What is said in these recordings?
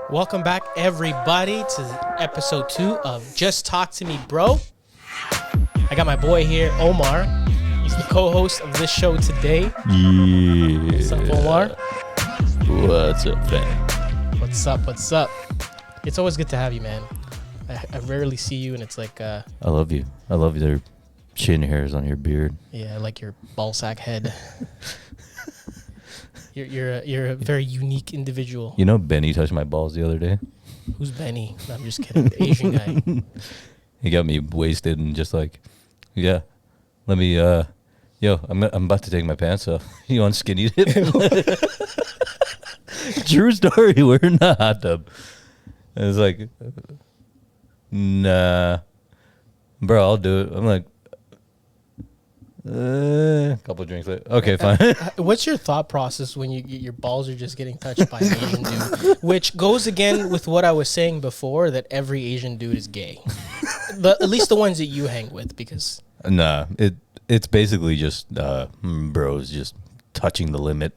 Welcome back, everybody, to episode 2 of Just Talk to Me, Bro. I got my boy here, Omar. He's the co-host of this show today. Yeah. What's up, Omar? What's up, fam? What's up? It's always good to have you, man. I rarely see you, and it's like... I love you. I love your chin hairs on your beard. Yeah, I like your ballsack head. You're a very unique individual. You know Benny touched my balls the other day? Who's Benny? No, I'm just kidding. The Asian guy. He got me wasted and just like, yeah, let me, I'm about to take my pants off. You want skinny dip? True story. We're in the hot tub. And it's like, nah, bro, I'll do it. I'm like, a couple of drinks later. Okay, fine. What's your thought process when your balls are just getting touched by an Asian dude? Which goes again with what I was saying before, that every Asian dude is gay. But at least the ones that you hang with, because... Nah, it's basically just bros just touching the limit.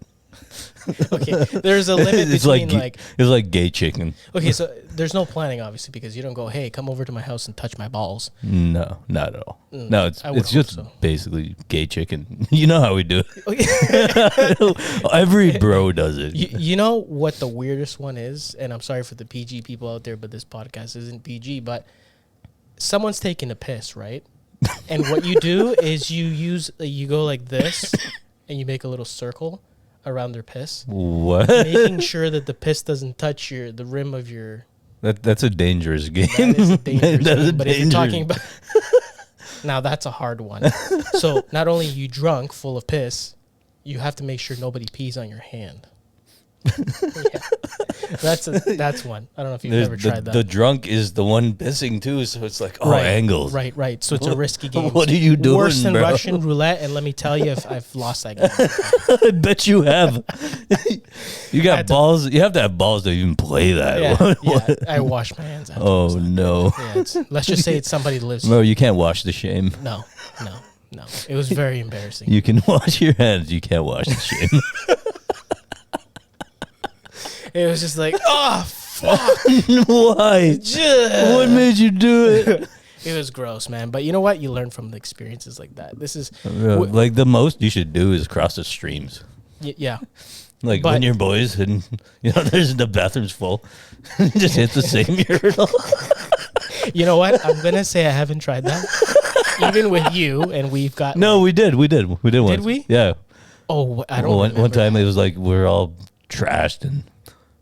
Okay, there's a limit between it's like gay chicken. Okay, so there's no planning, obviously, because you don't go, hey, come over to my house and touch my balls. No, not at all. No, it's just so. Basically gay chicken. You know how we do it. Okay. Every bro does it. You know what the weirdest one is? And I'm sorry for the PG people out there, but this podcast isn't PG, but someone's taking a piss, right? And what you do is you go like this and you make a little circle around their piss. What? Making sure that the piss doesn't touch the rim of your... That's a dangerous game. That is a dangerous game. But if you're dangerous. talking about... Now, that's a hard one. So, not only are you drunk, full of piss, you have to make sure nobody pees on your hand. Yeah. That's one. I don't know if you've ever tried that. The drunk is the one pissing too, so it's like, angles. Right. So it's a risky game. What are you doing, Worse than bro? Russian roulette, and let me tell you, if I've lost that game. I bet you have. You got balls. You have to have balls to even play that. Yeah, I wash my hands after. Oh, no. Yeah, let's just say it's somebody that lives... No, you can't wash the shame. No. It was very embarrassing. You can wash your hands. You can't wash the shame. It was just like, oh, fuck. Why? What made you do it? It was gross, man. But you know what? You learn from the experiences like that. This is... like the most you should do is cross the streams. Yeah. Like when you're boys and, there's the bathroom's full. Just hit the same urinal. You know what? I'm going to say I haven't tried that. Even with you, and we've got... No, we did. We did once. Did we? Yeah. Oh, I don't remember. One time it was like we're all trashed and...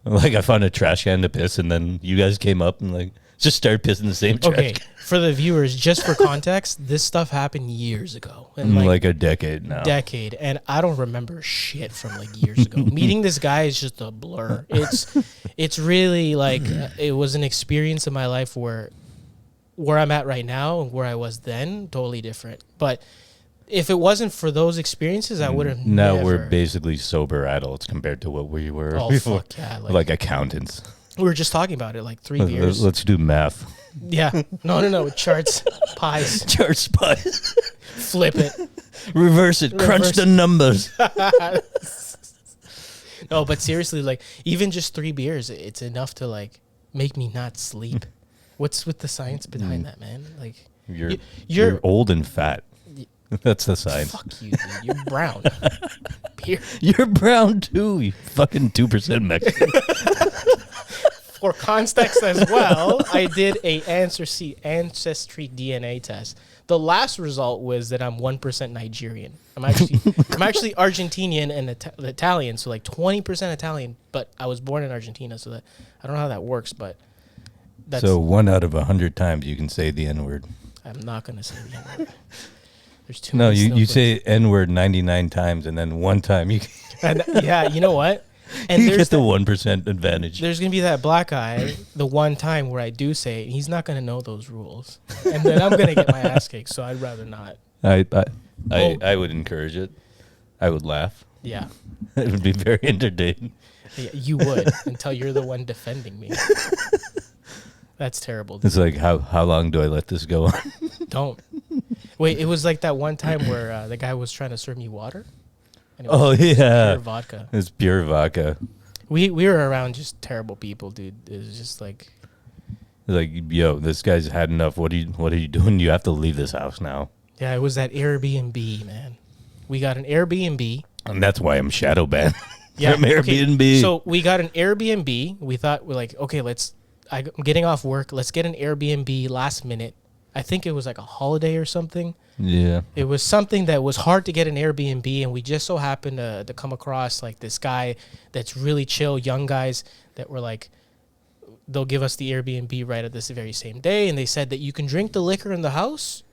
Like I found a trash can to piss, and then you guys came up and like just started pissing the same trash can. For the viewers, just for context, this stuff happened years ago, and like a decade now. And I don't remember shit from like years ago. Meeting this guy is just a blur. It's really like it was an experience in my life where I'm at right now and where I was then, totally different. But if it wasn't for those experiences, I would have Now never... we're basically sober adults compared to what we were before. Fuck yeah. Like accountants. We were just talking about it, like 3 beers. Let's do math. Yeah. No. Charts, pies. Charts, pies. Flip it. Reverse it. Crunch the numbers. No, but seriously, like even just 3 beers, it's enough to like make me not sleep. What's with the science behind that, man? Like you're old and fat. That's the sign. Fuck you, dude. You're brown. You're brown too. You fucking 2% Mexican. For context as well, I did a ancestry DNA test. The last result was that I'm 1% Nigerian. I'm actually Argentinian and Italian, so like 20% Italian. But I was born in Argentina, so that I don't know how that works, but that's... So 1 out of 100 times you can say the N-word. I'm not gonna say the N-word. There's too no, many you say N-word 99 times, and then one time you yeah, you know what? And you get the 1% advantage. There's going to be that black guy, the one time where I do say it, he's not going to know those rules. And then I'm going to get my ass kicked, so I'd rather not. I would encourage it. I would laugh. Yeah. It would be very entertaining. Yeah, you would, until you're the one defending me. That's terrible. Dude. It's like, how long do I let this go on? Don't. Wait, it was like that one time where the guy was trying to serve me water. And it was pure vodka. It's pure vodka. We were around just terrible people, dude. It was just like, yo, this guy's had enough. What are you doing? You have to leave this house now. yeah, it was that Airbnb, man. We got an Airbnb. And that's why I'm shadow banned. Yeah, from Airbnb. So we got an Airbnb. We thought we're like, okay, I'm getting off work. Let's get an Airbnb last minute. I think it was like a holiday or something. Yeah. It was something that was hard to get an Airbnb, and we just so happened to come across like this guy that's really chill, young guys that were like, they'll give us the Airbnb right at this very same day, and they said that you can drink the liquor in the house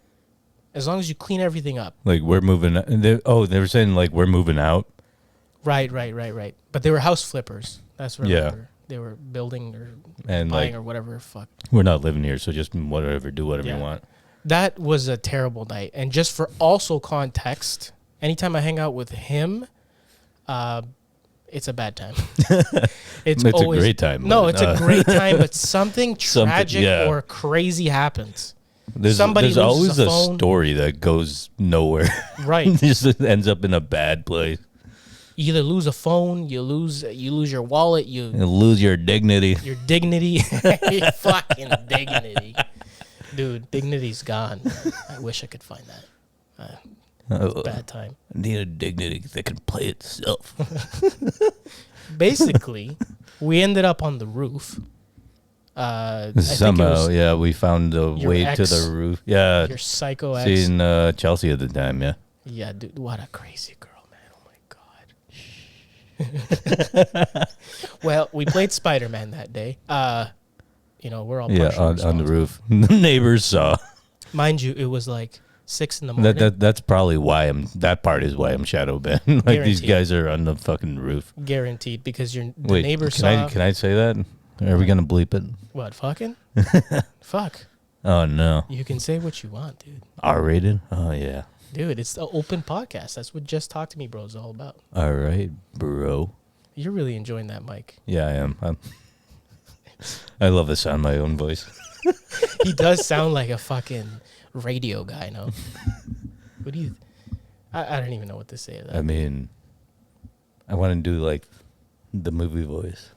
as long as you clean everything up. Like, we're moving. They were saying like we're moving out. Right. But they were house flippers. That's what I Yeah. remember. They were building or And buying like, or whatever. Fuck. we're not living here, so just do whatever Yeah. you want. That was a terrible night. And just for also context, anytime I hang out with him, it's a bad time. It's always a great time. No, but, it's a great time, but something tragic yeah. or crazy happens. There's somebody always loses a a phone. story that goes nowhere. Right. Just ends up in a bad place. You either lose a phone, you lose your wallet, You lose your dignity. your dignity, your fucking dignity. Dude, dignity's gone. I wish I could find that. Bad time. I need a dignity that can play itself. Basically, we ended up on the roof. I think it Somehow, was yeah, we found a your way to ex, the roof. Yeah, your psycho ex. seeing Chelsea at the time, yeah. Yeah, dude, what a crazy girl, man. Oh my god. Well, we played Spider-Man that day. We're all Yeah, partially on the responsible. roof. The neighbors saw. Mind you, it was like 6 in the morning. That's probably why that part is why I'm shadow banned. Like, these Guaranteed. guys are on the fucking roof. Guaranteed, because the Wait, neighbors can saw. can I say that? Are we gonna bleep it? What, fucking? Fuck. Oh no. You can say what you want, dude. R-rated? Oh yeah. Dude, it's the open podcast. That's what Just Talk to Me, bro, is all about. All right, bro. You're really enjoying that mic. Yeah, I am. I love the sound of my own voice. He does sound like a fucking radio guy, no? What do you... I don't even know what to say to that. I mean, I want to do like the movie voice.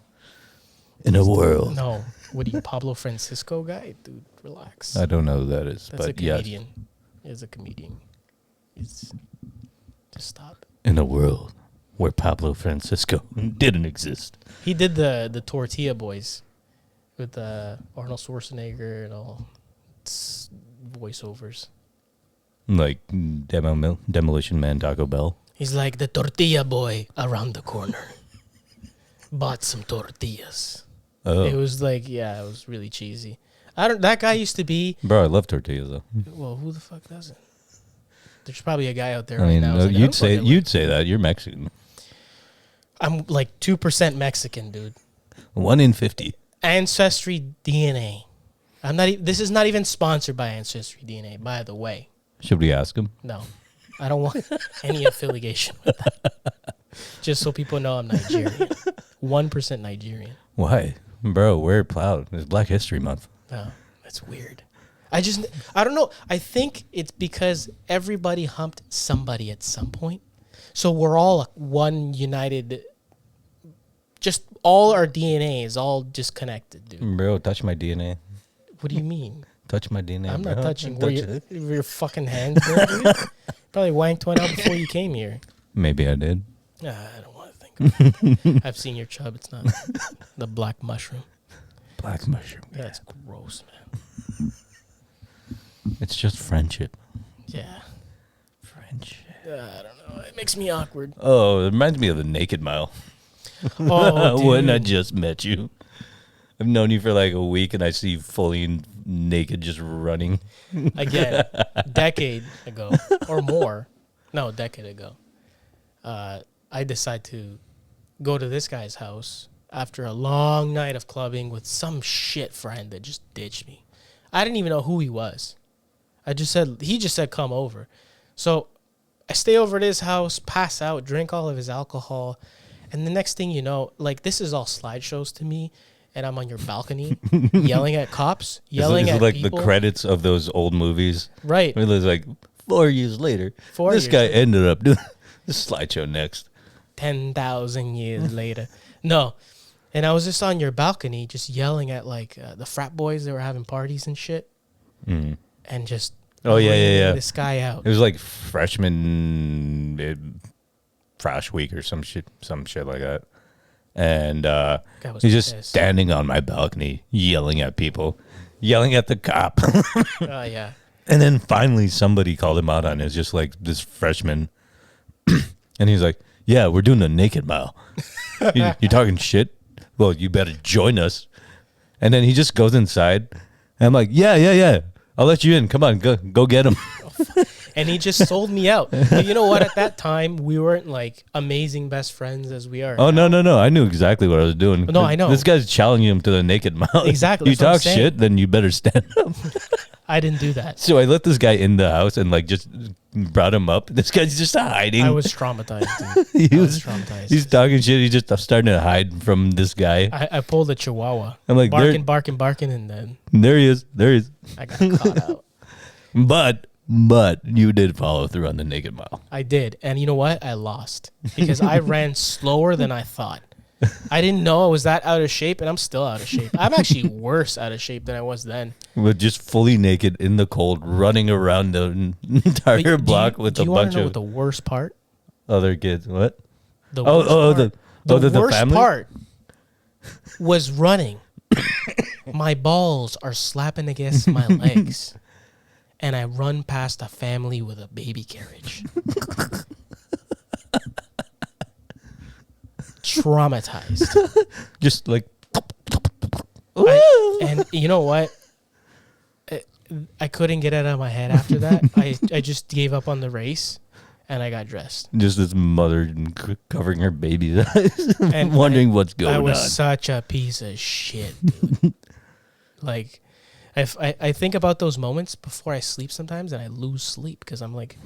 In a world. No. What are you, Pablo Francisco guy? Dude, relax. I don't know who that is, That's a but yes. comedian. He's a comedian. Just stop. In a world where Pablo Francisco didn't exist. He did the Tortilla Boys with Arnold Schwarzenegger and all voiceovers. Like Demolition Man, Taco Bell. He's like the tortilla boy around the corner. Bought some tortillas. Oh, It was like, yeah, it was really cheesy. That guy used to be, bro, I love tortillas though. well, who the fuck doesn't? There's probably a guy out there I right mean, now. who's like, I you'd don't fucking you'd say that you're Mexican. I'm like 2% Mexican, dude. 1 in 50. Ancestry DNA. I'm not. This is not even sponsored by Ancestry DNA, by the way. Should we ask him? No, I don't want any affiliation with that. Just so people know I'm Nigerian. 1% Nigerian. Why, bro? We're proud. It's Black History Month. No, that's weird. I don't know. I think it's because everybody humped somebody at some point. So we're all one united. Just all our DNA is all just connected, dude. Bro, touch my DNA. What do you mean? Touch my DNA. I'm bro. not touching Touch where it. your fucking hands go, dude. Probably wanked one out before you came here. Maybe I did. I don't want to think about it. I've seen your chub. It's not the black mushroom. Black mushroom. That's gross, man. It's just friendship. Yeah. Friendship. I don't know. It makes me awkward. Oh, it reminds me of the Naked Mile. Oh, When I dude. just met you. I've known you for like a week and I see you fully naked just running. Again, decade ago or more. No, decade ago. I decide to go to this guy's house after a long night of clubbing with some shit friend that just ditched me. I didn't even know who he was. He just said, come over. So I stay over at his house, pass out, drink all of his alcohol. And the next thing you know, like, this is all slideshows to me. And I'm on your balcony yelling at cops, yelling It's at like people. the credits of those old movies. Right. Where there's like 4 years later, 4 this years guy later. ended up doing this slideshow next. 10,000 years later. No. And I was just on your balcony just yelling at like the frat boys that were having parties and shit. Mm. And just yeah. this guy out. It was like freshman trash week or some shit like that. And he's just pissed. standing on my balcony yelling at people, yelling at the cop. Yeah. And then finally somebody called him out on it. It's just like this freshman. And he's like, yeah, we're doing a naked mile. You're talking shit? Well, you better join us. And then he just goes inside. And I'm like, yeah. I'll let you in. Come on, go get him. And he just sold me out. But you know what? At that time, we weren't like amazing best friends as we are. Oh, now. no. I knew exactly what I was doing. No, I know. This guy's challenging him to the naked mile. Exactly. You talk shit, then you better stand up. I didn't do that. So I let this guy in the house and like just brought him up. This guy's just hiding. I was traumatized, dude. I was traumatized. He's talking shit. He's just starting to hide from this guy. I pulled a chihuahua. I'm like, barking, and then there he is. I got caught out. But you did follow through on the naked mile. I did. And you know what? I lost because I ran slower than I thought. I didn't know I was that out of shape, and I'm still out of shape. I'm actually worse out of shape than I was then. With just fully naked in the cold, running around the entire block with a bunch of the worst part? other kids. What? The worst family part was running. My balls are slapping against my legs, and I run past a family with a baby carriage. Traumatized. Just like. And you know what? I couldn't get it out of my head after that. I just gave up on the race, and I got dressed. Just this mother covering her baby's eyes and wondering what's going on. I was such a piece of shit, dude. Like, I think about those moments before I sleep sometimes, and I lose sleep because I'm like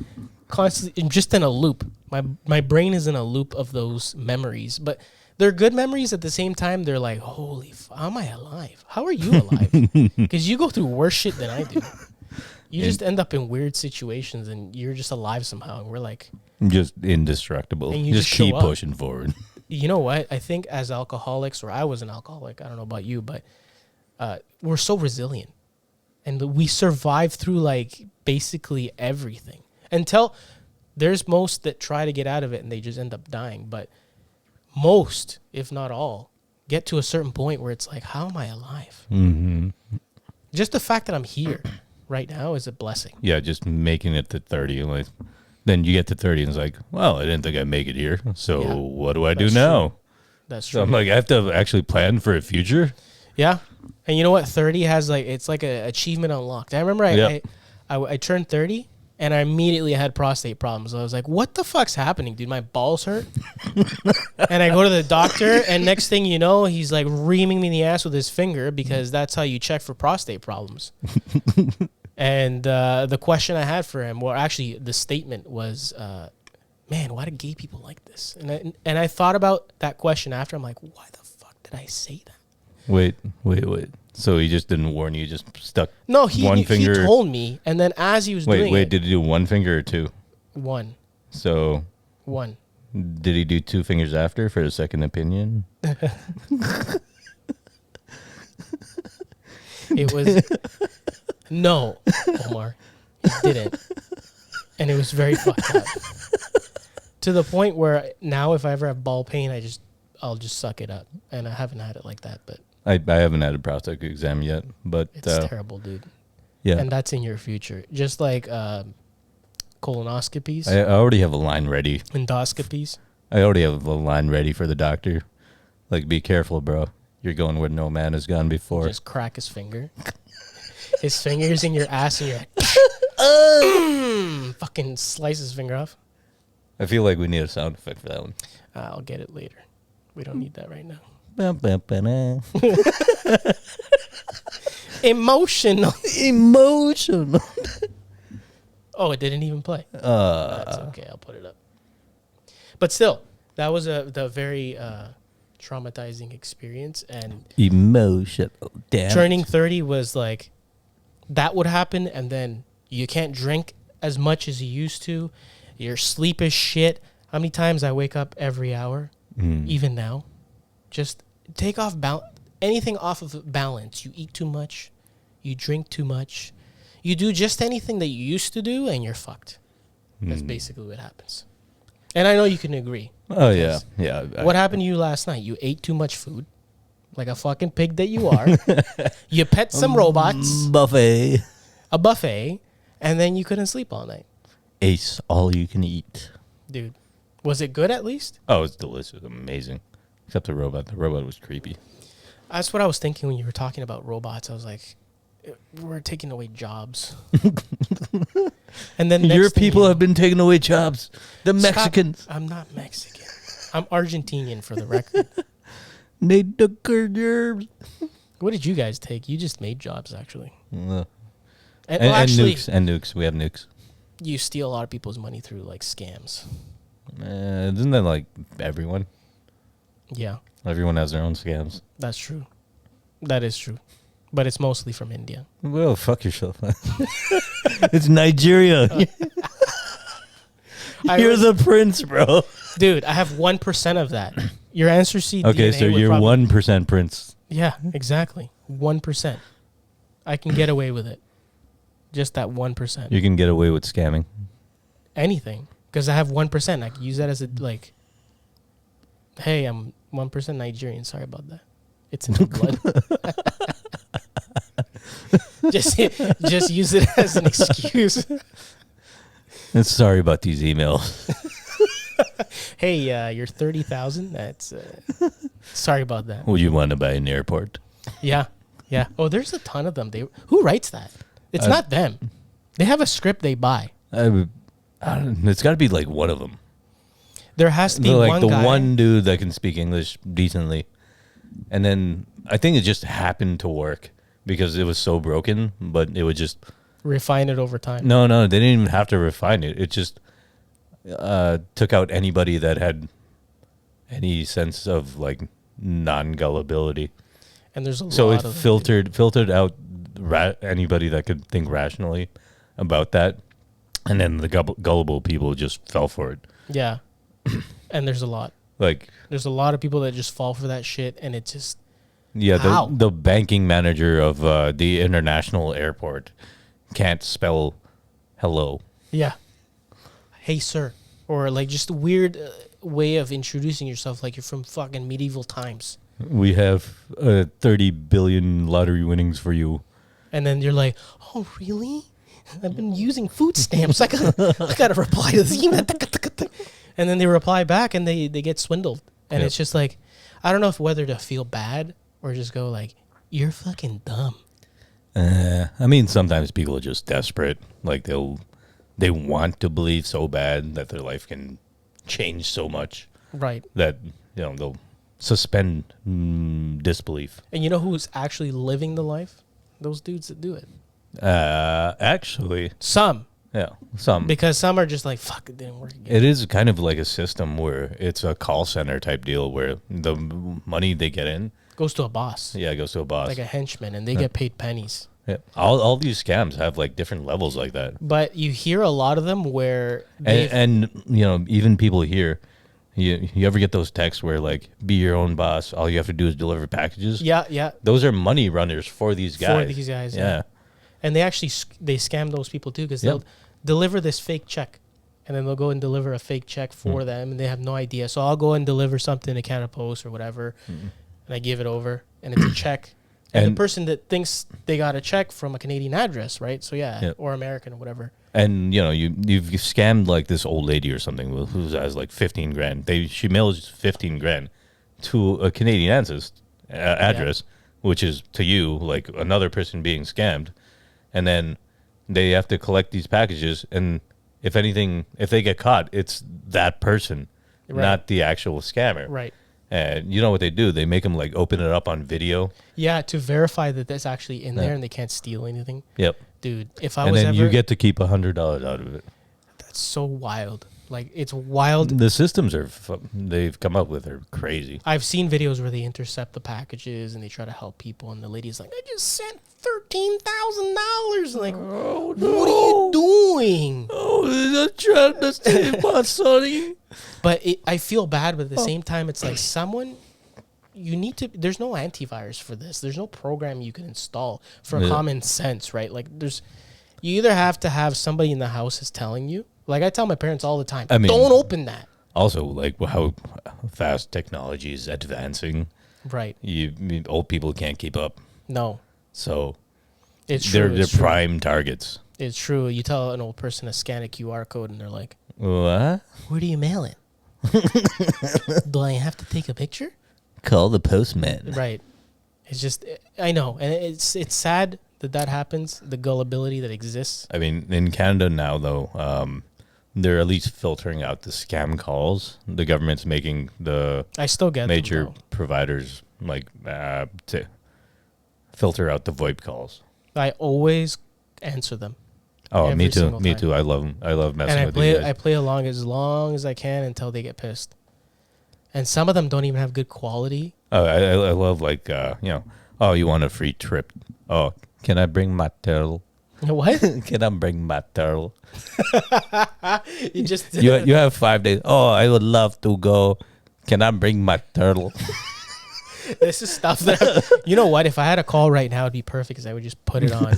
constantly just in a loop. My brain is in a loop of those memories, but they're good memories at the same time. They're like, holy, how am I alive? How are you alive? Because you go through worse shit than I do. You just end up in weird situations, and you're just alive somehow. And we're like, just indestructible. And you Just just keep show up. pushing forward. You know what? I think as alcoholics, or I was an alcoholic, I don't know about you, but we're so resilient. And we survive through like basically everything until there's most that try to get out of it and they just end up dying. But most, if not all, get to a certain point where it's like, how am I alive? Mm-hmm. Just the fact that I'm here right now is a blessing. Yeah, just making it to 30. Like, then you get to 30 and it's like, well, I didn't think I'd make it here. So Yeah, what do I do that's now? true. That's So true. I'm like, I have to actually plan for a future. Yeah. And you know what? 30 has like, it's like an achievement unlocked. I remember I turned 30 and I immediately had prostate problems. I was like, what the fuck's happening, dude? My balls hurt. And I go to the doctor, and next thing you know, he's like reaming me in the ass with his finger because that's how you check for prostate problems. And the question I had for him, well, actually the statement was, man, why do gay people like this? And I thought about that question after. I'm like, why the fuck did I say that? Wait. So he just didn't warn you, just stuck No, one finger. he told me, and then as he was doing it. Did he do one finger or two? One. So One. did he do two fingers after for a second opinion? It was no, Omar. He didn't. And it was very fucked up. To the point where now if I ever have ball pain, I'll just suck it up. And I haven't had it like that, but I haven't had a prostate exam yet, but it's terrible, dude. yeah. And that's in your future. Just like colonoscopies, I already have a line ready. endoscopies. I already have a line ready for the doctor. Like, be careful, bro. You're going where no man has gone before. Just crack his finger. His finger's in your ass and you're like, fucking slice his finger off. I feel like we need a sound effect for that one. I'll get it later. We don't need that right now. Emotional. Oh, it didn't even play. That's okay. I'll put it up. But still, that was the very traumatizing experience. And Emotional. Damn. turning 30 was like, that would happen. And then you can't drink as much as you used to. Your sleep is shit. How many times I wake up every hour, even now? Just take off anything off of balance. You eat too much, you drink too much, you do just anything that you used to do, and you're fucked. That's basically what happens. And I know you can agree. Oh yeah, yeah. What happened to you last night? You ate too much food, like a fucking pig that you are. You pet some robots, Buffet. a buffet, and then you couldn't sleep all night. Ace, all you can eat. Dude, was it good at least? Oh, it's delicious, amazing. Except the robot. The robot was creepy. That's what I was thinking when you were talking about robots. I was like, we're taking away jobs. And then Your people have been taking away jobs. The Mexicans. I'm not Mexican. I'm Argentinian for the record. They took our jobs. What did you guys take? You just made jobs, actually. And Actually, nukes. And nukes. We have nukes. you steal a lot of people's money through like scams. Isn't that like everyone? Yeah, Everyone has their own scams. that's true. That is true. But it's mostly from India. Well, fuck yourself. It's Nigeria. You're the prince, bro. Dude, I have 1% of that. Your answer C. Okay, DNA so would you're probably- 1% prince. Yeah, exactly. 1%. I can get away with it. Just that 1%. You can get away with scamming. Anything. Because I have 1%. I can use that as a, like, hey, I'm 1% Nigerian. Sorry about that. It's in the blood. just use it as an excuse. And sorry about these emails. Hey, you're 30,000. That's sorry about that. Well, you want to buy an airport? Yeah, yeah. Oh, there's a ton of them. Who writes that? It's not them. They have a script they buy. It's got to be like one of them. There has to be Like one the guy. one dude that can speak English decently. And then I think it just happened to work because it was so broken, but it would just... Refine it over time. No, they didn't even have to refine it. It just took out anybody that had any sense of like non-gullibility. And there's a So lot it of them. filtered out anybody that could think rationally about that, and then the gullible people just fell for it. Yeah. And there's a lot. Like, There's a lot of people that just fall for that shit, and it just... yeah, How? the banking manager of the international airport can't spell hello. Yeah. Hey, sir. Or like just a weird way of introducing yourself like you're from fucking medieval times. We have 30 billion lottery winnings for you. And then you're like, oh, really? I've been using food stamps. I gotta reply to this email. And then they reply back and they get swindled. And Yep. it's just like, I don't know whether to feel bad or just go like, you're fucking dumb. I mean, sometimes people are just desperate. Like they want to believe so bad that their life can change so much Right. that they'll suspend disbelief. And you know who's actually living the life? Those dudes that do it. Actually, Some. yeah, some. Because some are just like, fuck, it didn't work again. It is kind of like a system where it's a call center type deal where the money they get in, Goes to a boss. yeah, goes to a boss. Like a henchman, and they get paid pennies. Yeah. All these scams have like different levels like that. But you hear a lot of them where And even people here, you ever get those texts where like, be your own boss, all you have to do is deliver packages? yeah, Those are money runners for these guys. for these guys, Yeah. and they actually they scam those people too because Yep. they'll deliver this fake check, and then they'll go and deliver a fake check for them, and they have no idea. So I'll go and deliver something to Canada Post or whatever, and I give it over, and it's a check. And the And- person that thinks they got a check from a Canadian address, right? So yeah, Yep. or American or whatever. And you've scammed like this old lady or something who has like 15 grand. She mails 15 grand to a Canadian address, which is to you like another person being scammed, and then they have to collect these packages. And if they get caught, it's that person, Right. not the actual scammer. Right. And you know what they do? They make them like open it up on video. Yeah, to verify that that's actually in there and they can't steal anything. Yep. Dude, if I And was then ever... you get to keep $100 out of it. That's so wild. Like, it's wild. The systems they've come up with are crazy. I've seen videos where they intercept the packages and they try to help people, and the lady's like, I just sent $13,000. Like, Oh, what are you doing? Oh, they're trying to save my sonny. But I feel bad, but at the same time, it's like someone, you need to. There's no antivirus for this. There's no program you can install for common sense, right? Like you either have to have somebody in the house is telling you. Like I tell my parents all the time, I mean, don't open that. Also, like how fast technology is advancing. Right. Old people can't keep up. No. So it's true. They're prime targets. It's true. You tell an old person to scan a QR code and they're like, what? Where do you mail it? Do I have to take a picture? Call the postman. Right. It's just, I know. And it's sad that happens, the gullibility that exists. I mean, in Canada now, though, they're at least filtering out the scam calls. The government's making the I still get major providers like to filter out the VoIP calls. I always answer them. Oh, me too. Me too. I love them. I love messing with these guys. I play along as long as I can until they get pissed. And some of them don't even have good quality. Oh, I love like oh, you want a free trip? Oh, can I bring my turtle? What? Can I bring my turtle? you just you have 5 days. Oh, I would love to go. Can I bring my turtle? This is stuff that you know what? If I had a call right now, it'd be perfect because I would just put it on.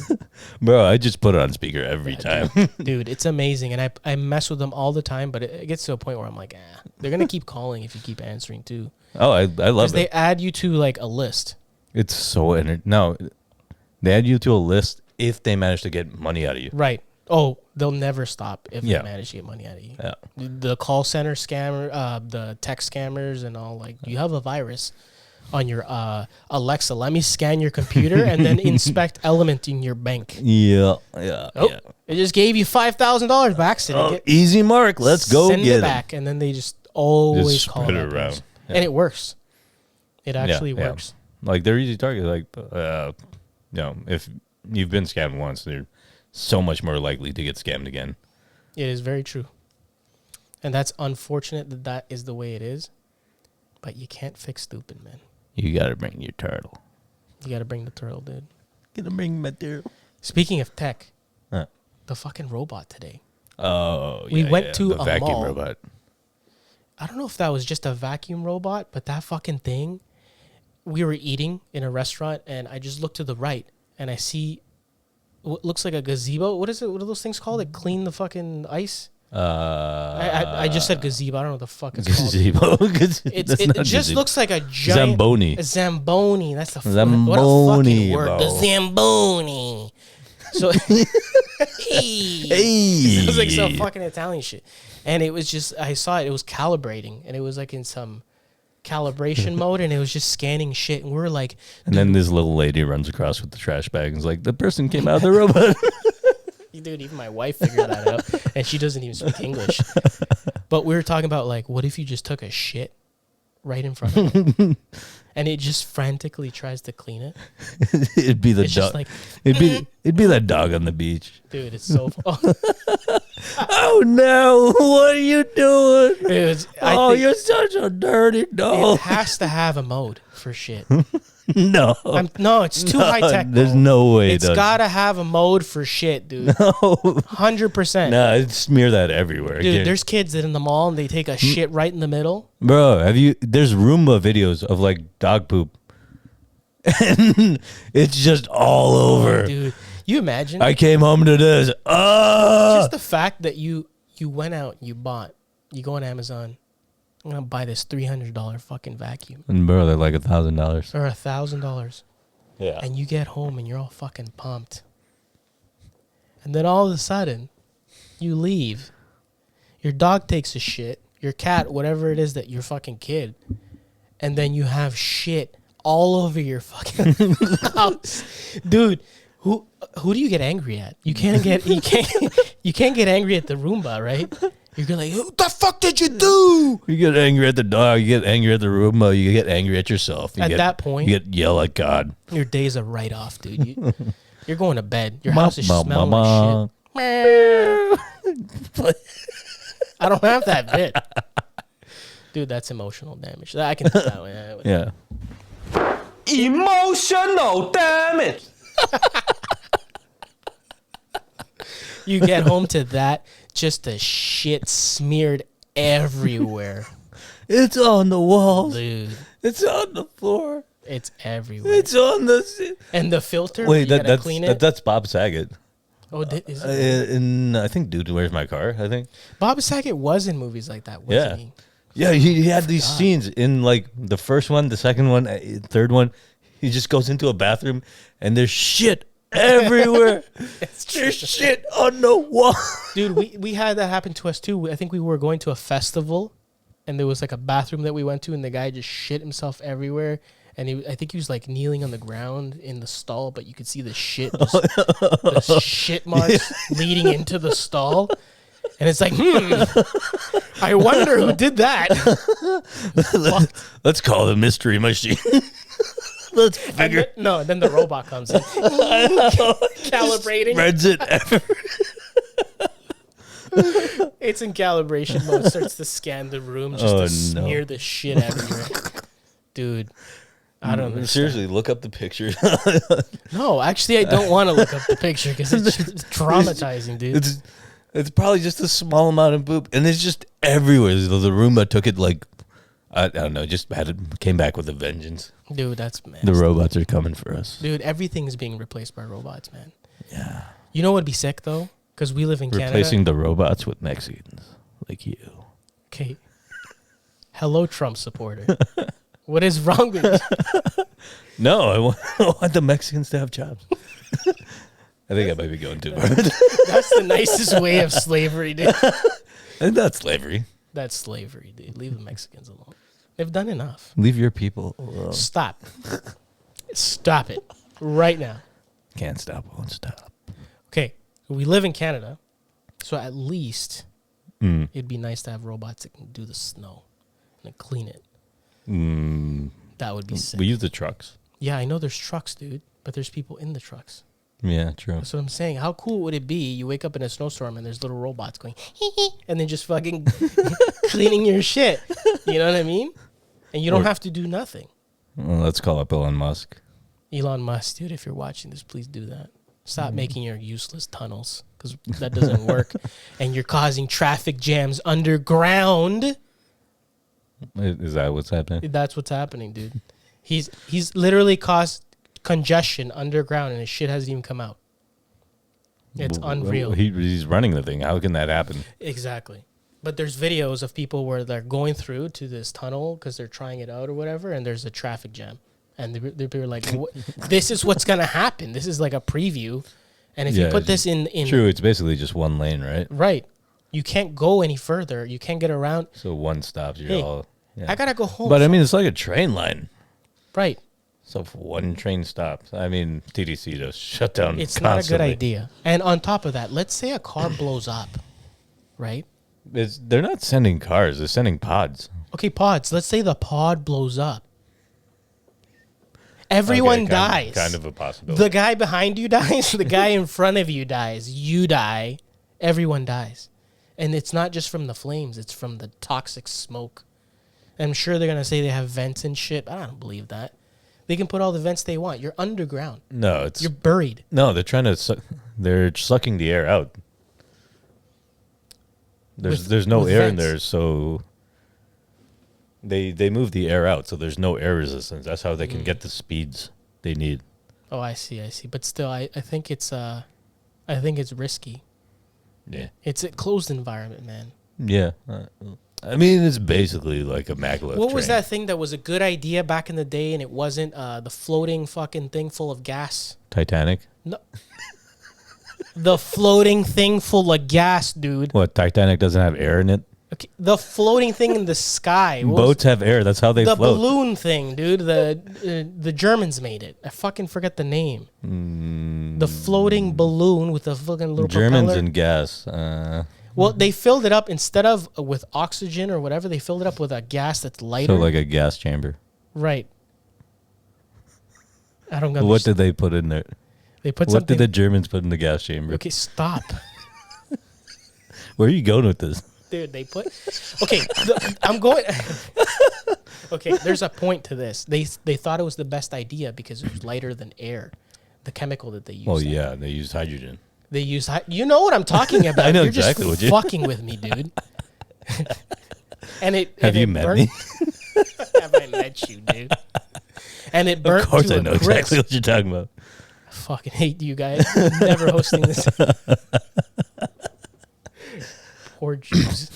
Bro, I just put it on speaker every time. Dude, it's amazing, and I mess with them all the time. But it gets to a point where I'm like, they're gonna keep calling if you keep answering too. Oh, I love it. They add you to like a list. It's so no, they add you to a list if they manage to get money out of you. Right. Oh, they'll never stop if they manage to get money out of you. Yeah. The call center scammer, the text scammers, and all like you have a virus on your Alexa. Let me scan your computer and then inspect element in your bank. Yeah. It just gave you $5,000 by accident. Oh, easy mark. Let's go send get it back, and then they just always call it around, and it works. It actually works. Like they're easy targets. Like if you've been scammed once, they're so much more likely to get scammed again. It is very true, and that's unfortunate that is the way it is. But you can't fix stupid, man. You gotta bring your turtle. You gotta bring the turtle, dude. Gotta bring my turtle. Speaking of tech, the fucking robot today. Oh, we went to the a vacuum mall. robot. I don't know if that was just a vacuum robot, but that fucking thing. We were eating in a restaurant, and I just looked to the right, and I see what looks like a gazebo. What is it? What are those things called that clean the fucking ice? I just said gazebo. I don't know what the fuck it's gazebo. Called. It just looks like a giant Zamboni. A Zamboni. That's the Zamboni. What a fucking word. The Zamboni. So hey. It was like some fucking Italian shit, and it was just I saw it. It was calibrating, and it was like in some calibration mode, and it was just scanning shit, and we were like, and then this little lady runs across with the trash bag and is like, the person came out of the robot. Dude, even my wife figured that out, and she doesn't even speak English. But we were talking about, like, what if you just took a shit right in front of it, and it just frantically tries to clean it? It'd be the dog. Like, it'd be that dog on the beach. Dude, it's so fun. Oh no! What are you doing? You're such a dirty dog. It has to have a mode for shit. No. No, it's too high tech. There's no way. It's got to have a mode for shit, dude. No. 100%. Nah, it'd smear that everywhere. Dude, there's kids that in the mall and they take a shit right in the middle. Bro, there's Roomba videos of like dog poop. And it's just all over. Dude, you imagine? I came home to this. Just the fact that you went out, you go on Amazon. I'm going to buy this $300 fucking vacuum. And bro, they're like $1,000. Or $1,000. Yeah. And you get home and you're all fucking pumped. And then all of a sudden, you leave. Your dog takes a shit. Your cat, whatever it is that your fucking kid. And then you have shit all over your fucking house. Dude, who do you get angry at? You can't get angry at the Roomba, right? You're like, what the fuck did you do? You get angry at the dog. You get angry at the Roomba. You get angry at yourself. At that point, you get yell at God. Your day's a write-off, dude. You're going to bed. Your house is smelling like shit. I don't have that bit. Dude, that's emotional damage. I can do that one. Yeah. Emotional damage. You get home to that, just the shit smeared everywhere. It's on the walls. Dude, It's on the floor. it's everywhere. It's on the. And the filter, Wait, you gotta that's clean it. that's Bob Saget. Oh, is it? In I think Dude, Where's My Car? I think. Bob Saget was in movies like that, wasn't he? Yeah, he had these scenes in like the first one, the second one, third one. He just goes into a bathroom and there's shit everywhere. There's shit on the wall. Dude, we had that happen to us too. I think we were going to a festival and there was like a bathroom that we went to and the guy just shit himself everywhere. And I think he was like kneeling on the ground in the stall, but you could see the shit, the shit marks leading into the stall. And it's like, I wonder who did that. Let's call the mystery machine. Let's figure. And then the robot comes in. Calibrating. Spreads it everywhere. It's in calibration mode. Starts to scan the room just to smear the shit everywhere. Dude, I don't know. Seriously, look up the picture. No, actually, I don't want to look up the picture because it's just traumatizing, dude. It's probably just a small amount of poop, and it's just everywhere. The Roomba took it like, I don't know, just came back with a vengeance. Dude, that's messed. The robots are coming for us. Dude, everything is being replaced by robots, man. Yeah. You know what would be sick, though? Because we live in Canada. Replacing the robots with Mexicans like you. Okay. Hello, Trump supporter. What is wrong with you? No, I want the Mexicans to have jobs. I think I might be going too far. That's the nicest way of slavery, dude. And that's slavery. That's slavery, dude. Leave the Mexicans alone. They've done enough. Leave your people alone. Stop. Stop it. Right now. Can't stop, won't stop. Okay. We live in Canada. So at least it'd be nice to have robots that can do the snow and clean it. That would be sick. We use the trucks. Yeah, I know there's trucks, dude. But there's people in the trucks. Yeah, true. That's what I'm saying. How cool would it be? You wake up in a snowstorm and there's little robots going, and then just fucking cleaning your shit. You know what I mean? And you don't have to do nothing. Well, let's call up Elon Musk. Elon Musk, dude, if you're watching this, please do that. Stop making your useless tunnels because that doesn't work. And you're causing traffic jams underground. Is that what's happening? That's what's happening, dude. He's literally caused congestion underground and his shit hasn't even come out. It's unreal. He's running the thing. How can that happen? Exactly. But there's videos of people where they're going through to this tunnel because they're trying it out or whatever, and there's a traffic jam. And they're like, this is what's going to happen. This is like a preview. And if you put this in... True, it's basically just one lane, right? Right. You can't go any further. You can't get around. So one stops, you're all... Yeah. I got to go home. But I mean, it's like a train line. Right. So if one train stops, I mean, TDC just shut down. It's constantly. not a good idea. And on top of that, let's say a car blows up, right? They're not sending cars; they're sending pods. Okay, pods. Let's say the pod blows up. Everyone dies. Kind of a possibility. The guy behind you dies. The guy in front of you dies. You die. Everyone dies. And it's not just from the flames. It's from the toxic smoke. I'm sure they're going to say they have vents and shit. I don't believe that. They can put all the vents they want. You're underground. No, you're buried. No, they're trying to. They're sucking the air out. There's no air in there, so they move the air out, so there's no air resistance. That's how they can get the speeds they need. Oh, I see. But still, I think it's risky. Yeah, it's a closed environment, man. Yeah, I mean, it's basically like a maglev. What was that thing that was a good idea back in the day, and it wasn't the floating fucking thing full of gas? Titanic? No. The floating thing full of gas, dude. What, Titanic doesn't have air in it? Okay, the floating thing in the sky. Boats have air. That's how they float. The balloon thing, dude. The Germans made it. I fucking forget the name. The floating balloon with the fucking little Germans propeller. and gas. Well, they filled it up instead of with oxygen or whatever. They filled it up with a gas that's lighter. So like a gas chamber. Right. I don't know. What did they put in there? They put what something. did the Germans put in the gas chamber? Okay, stop. Where are you going with this? Dude, they put... Okay, I'm going... Okay, there's a point to this. They thought it was the best idea because it was lighter than air, the chemical that they used. Oh, yeah, they used hydrogen. They used... You know what I'm talking about. I know You're exactly just what you... fucking with me, dude. And it Have you met me? Have I met you, dude? And it burnt. Of course, to I a know crisp. exactly what you're talking about. I fucking hate you guys. Never hosting this. Poor Jews.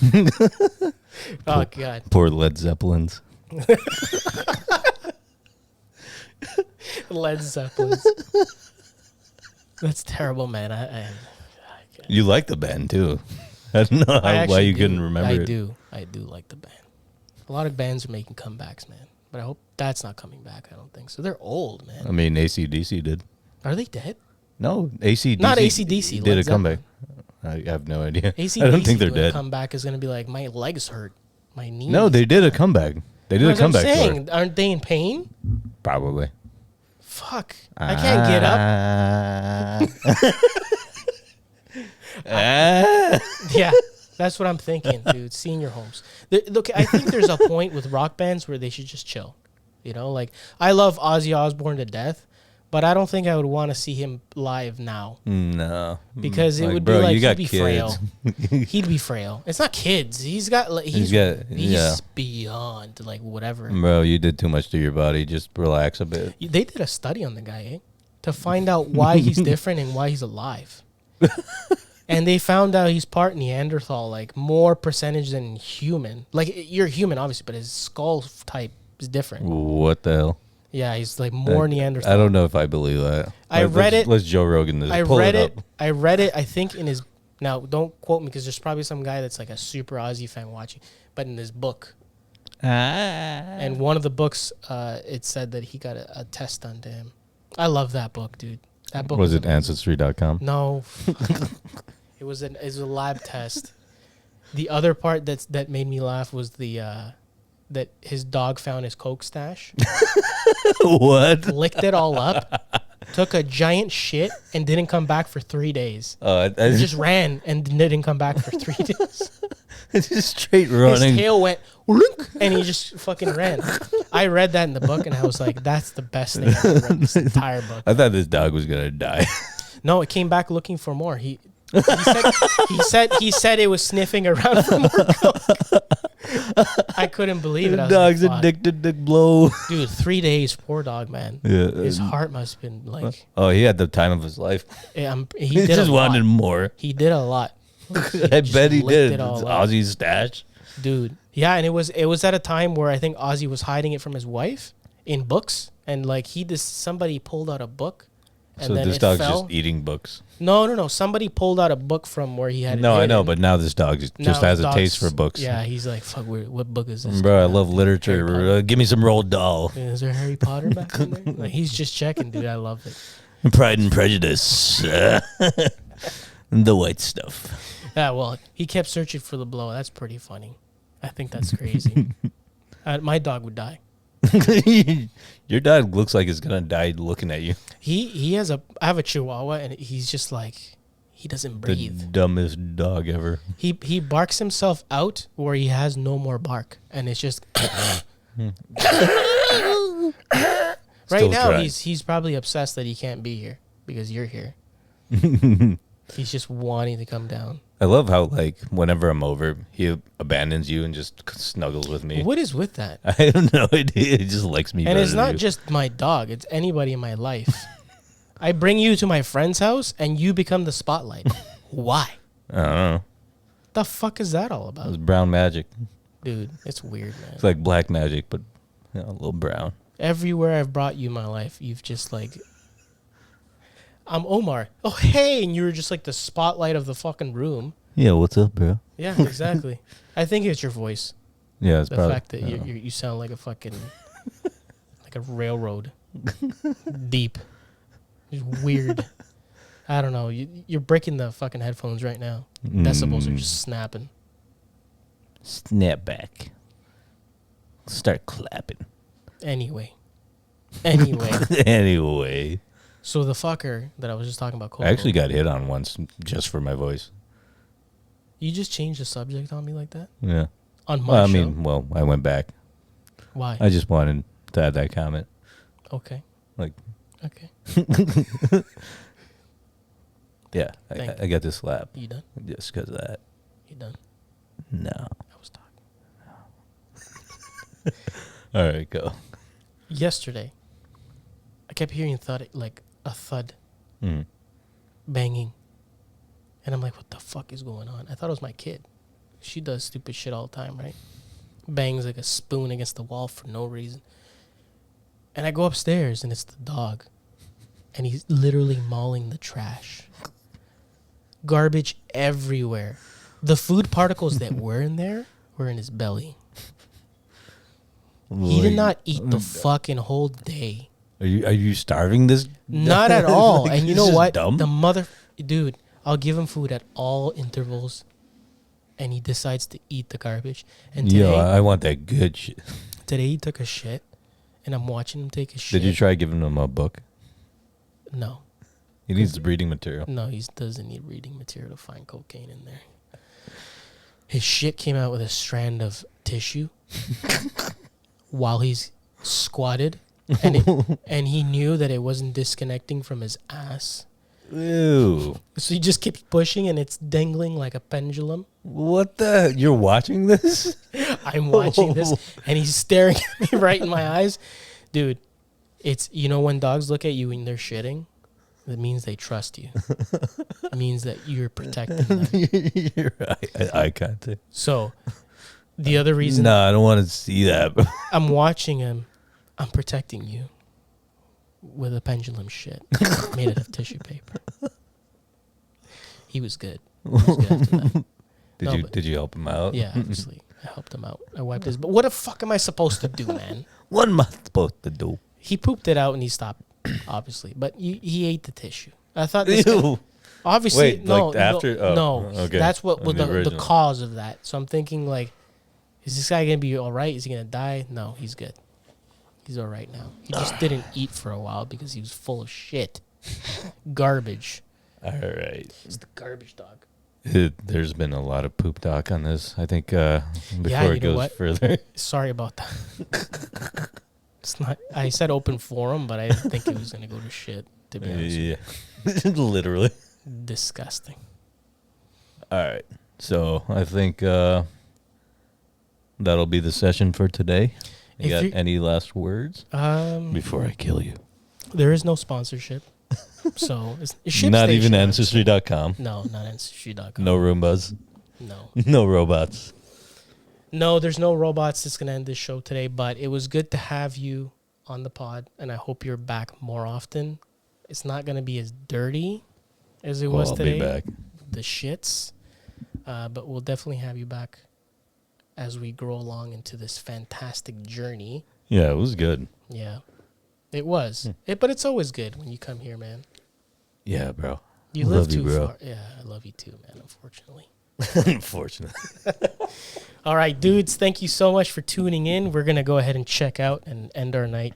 Oh God. Poor Led Zeppelins. Led Zeppelin. That's terrible, man. I You like the band too. I don't know I why you do. couldn't remember it. I do like the band. A lot of bands are making comebacks, man. But I hope that's not coming back. I don't think so. They're old, man. I mean, AC/DC did. Are they dead? No, AC/DC. Not AC/DC, did Led a comeback. Zeppelin. I have no idea. AC/DC I don't think they're dead. Comeback is gonna be like my legs hurt, my knees. No, they did a comeback. They did a That's what I'm comeback tour. saying. Aren't they in pain? Probably. Fuck. I can't get up. Yeah, that's what I'm thinking, dude. Senior homes. Look, I think there's a point with rock bands where they should just chill. You know, like I love Ozzy Osbourne to death, but I don't think I would want to see him live now No, because it Like, would bro, be like you got he'd be kids. frail. He'd be frail. It's not kids. He's beyond like whatever. Bro, you did too much to your body. Just relax a bit. They did a study on the guy, to find out why he's different and why he's alive. And they found out he's part Neanderthal, like more percentage than human. Like you're human, obviously, but his skull type is different. What the hell? Yeah, he's like more Neanderthal. I don't know if I believe that. Let's Joe Rogan this. I Pull read it it. up. I read it. I think in his. Now, don't quote me because there's probably some guy that's like a super Aussie fan watching. But in his book, and one of the books, it said that he got a test done to him. I love that book, dude. That book Was it amazing. Ancestry.com? No, it was a lab test. The other part that made me laugh was that his dog found his Coke stash, What? licked it all up, took a giant shit, and didn't come back for 3 days. I He just ran and didn't come back for 3 days. just straight His running. tail went, "Wlunk," and he just fucking ran. I read that in the book, and I was like, that's the best thing I've ever read in this entire book. I thought this dog was gonna die. No, it came back looking for more. He said it was sniffing around for more Coke. I couldn't believe it. I The was dog's like, fuck. addicted to blow. Dude, 3 days, poor dog, man. Yeah. His heart must have been like, Oh, he had the time of his life. he He did just a lot. wanted more. He did a lot. I bet he licked did. it all It's up. Ozzy's stash. Dude. Yeah, and it was at a time where I think Ozzy was hiding it from his wife in books, and like somebody pulled out a book, and So then this it dog's fell. just eating books. No. Somebody pulled out a book from where he had. No, it I know, hidden. but now this dog just Now has a dog's- taste for books. Yeah, he's like, fuck, what book is this? Bro, I love literature. Harry Potter. Give me some Roald Dahl. Is there Harry Potter back in there? Like, he's just checking, dude. I love it. Pride and Prejudice. The white stuff. Yeah, well, he kept searching for the blow. That's pretty funny. I think that's crazy. My dog would die. Your dog looks like it's gonna die looking at you. I have a Chihuahua, and he's just like, he doesn't breathe. The dumbest dog ever. He barks himself out where he has no more bark, and it's just right Still now trying. he's probably obsessed that he can't be here because you're here. He's just wanting to come down. I love how like whenever I'm over, he abandons you and just snuggles with me. What is with that? I have no idea. He just likes me. And better it's than not you. just my dog; it's anybody in my life. I bring you to my friend's house, and you become the spotlight. Why? I don't know. The fuck is that all It was about, brown magic. dude? It's weird, man. It's like black magic, but a little brown. Everywhere I've brought you in my life, you've just like, I'm Omar. Oh, hey. And you were just like the spotlight of the fucking room. Yeah, what's up, bro? Yeah, exactly. I think it's your voice. Yeah, it's The probably fact that you sound like a fucking, like a railroad. Deep. It's weird. I don't know. You're breaking the fucking headphones right now. Decibels are just snapping. Snap back. Start clapping. Anyway. Anyway, So the fucker that I was just talking about, I actually got hit on once just for my voice. You just changed the subject on me like that? Yeah. On my show? I went back. Why? I just wanted to add that comment. Okay. Like, Okay. yeah, Thank I got this slap You done? just because of that. You done? No. I was talking. All right, go. Yesterday, I kept hearing a thud Mm. banging. And I'm like, what the fuck is going on? I thought it was my kid. She does stupid shit all the time, right? Bangs like a spoon against the wall for no reason. And I go upstairs and it's the dog. And he's literally mauling the trash. Garbage everywhere. The food particles that were in there were in his belly. He did not eat the fucking whole day. Are you starving this? Not at all. Like, And you he's know just what? dumb? Dude, I'll give him food at all intervals. And he decides to eat the garbage. And today, Yo, I want that good shit. today he took a shit. And I'm watching him take a shit. Did you try giving him a book? No. He needs the reading material. No, he doesn't need reading material to find cocaine in there. His shit came out with a strand of tissue while he's squatted. And he knew that it wasn't disconnecting from his ass. Ew. So he just keeps pushing and it's dangling like a pendulum. What the? You're watching this? I'm watching this and he's staring at me right in my eyes. Dude, it's, you know, when dogs look at you when they're shitting, it means they trust you. It means that you're protecting them. You're right. I can't. So the other reason No, I don't want to see that. I'm watching him, I'm protecting you with a pendulum shit made out of tissue paper. He was good. He was good after that. Did you help him out? Yeah, obviously. I helped him out. I wiped his... But what the fuck am I supposed to do, man? What am I supposed to do? He pooped it out and he stopped, obviously. But he ate the tissue. I thought this guy, Ew. obviously... Wait, no, like after? Oh, no. okay. That's what was The the original. cause of that. So I'm thinking, like, is this guy going to be all right? Is he going to die? No, he's good. He's all right now. He just didn't eat for a while because he was full of shit. Garbage. All right. It's the garbage dog. There's been a lot of poop talk on this. I think before you it know goes what? further. Sorry about that. It's not. I said open forum, but I didn't think it was gonna go to shit. To be honest, Yeah. Literally. Disgusting. All right. So I think that'll be the session for today. You If got you- any last words before I kill you? There is no sponsorship, so it's Not even ShipStation. Ancestry.com. No, not Ancestry.com. No Roombas. No. No robots. No, there's no robots that's going to end this show today, but it was good to have you on the pod, and I hope you're back more often. It's not going to be as dirty as it was I'll today. be back. The shits. But we'll definitely have you back as we grow along into this fantastic journey. Yeah, it was good. Yeah, it was. But it's always good when you come here, man. Yeah, bro. You Love live you, too bro. far. Yeah, I love you too, man, unfortunately. Unfortunately. All right, dudes, thank you so much for tuning in. We're going to go ahead and check out and end our night.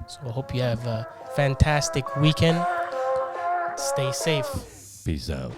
So I hope you have a fantastic weekend. Stay safe. Peace out.